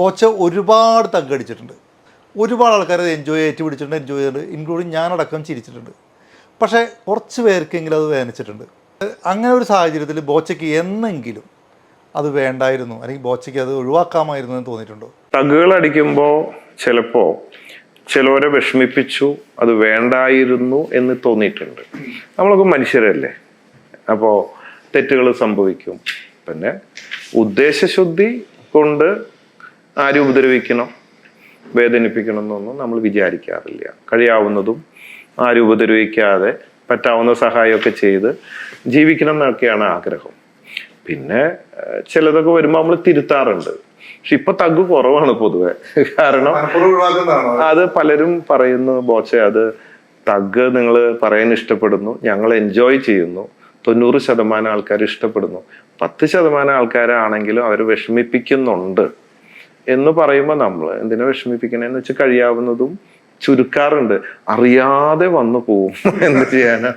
ബോച്ച ഒരുപാട് തగ్గടിച്ചിട്ടുണ്ട്. ഒരുപാട് ആൾക്കാർ അത് ഏറ്റുപിടിച്ചിട്ടുണ്ട്, എൻജോയ് ചെയ്തിട്ടുണ്ട്, ഇൻക്ലൂഡിങ് ഞാനടക്കം ചിരിച്ചിട്ടുണ്ട്. പക്ഷേ കുറച്ച് പേർക്കെങ്കിലും അത് വേദനിച്ചിട്ടുണ്ട്. അങ്ങനെ ഒരു സാഹചര്യത്തിൽ ബോച്ചയ്ക്ക് എന്നെങ്കിലും അത് വേണ്ടായിരുന്നു, അല്ലെങ്കിൽ ബോച്ചയ്ക്ക് അത് ഒഴിവാക്കാമായിരുന്നു എന്ന് തോന്നിയിട്ടുണ്ടോ? തഗ്ഗുകൾ അടിക്കുമ്പോൾ ചിലപ്പോൾ ചിലവരെ വിഷമിപ്പിച്ചു, അത് വേണ്ടായിരുന്നു എന്ന് തോന്നിയിട്ടുണ്ട്. നമ്മളൊക്കെ മനുഷ്യരല്ലേ, അപ്പോൾ തെറ്റുകൾ സംഭവിക്കും. പിന്നെ ഉദ്ദേശശുദ്ധി കൊണ്ട് ആരും ഉപദ്രവിക്കണം, വേദനിപ്പിക്കണം എന്നൊന്നും നമ്മൾ വിചാരിക്കാറില്ല. കഴിയാവുന്നതും ആരും ഉപദ്രവിക്കാതെ പറ്റാവുന്ന സഹായമൊക്കെ ചെയ്ത് ജീവിക്കണം എന്നൊക്കെയാണ് ആഗ്രഹം. പിന്നെ ചിലതൊക്കെ വരുമ്പോൾ നമ്മൾ തിരുത്താറുണ്ട്. പക്ഷെ ഇപ്പൊ തഗ്ഗ് കുറവാണ് പൊതുവെ. കാരണം അത് പലരും പറയുന്നു, ബോച്ചെ അത് തഗ്ഗ് നിങ്ങൾ പറയാൻ ഇഷ്ടപ്പെടുന്നു, ഞങ്ങൾ എൻജോയ് ചെയ്യുന്നു, 90% ആൾക്കാർ ഇഷ്ടപ്പെടുന്നു, 10% ആൾക്കാരാണെങ്കിലും അവർ വിഷമിപ്പിക്കുന്നുണ്ട് എന്ന് പറയുമ്പോൾ നമ്മൾ എന്തിനാ വിഷമിപ്പിക്കണേന്ന് വെച്ചാൽ കഴിയാവുന്നതും ചുരുക്കാറുണ്ട്. അറിയാതെ വന്നു പോവും, എന്ത് ചെയ്യാനാ.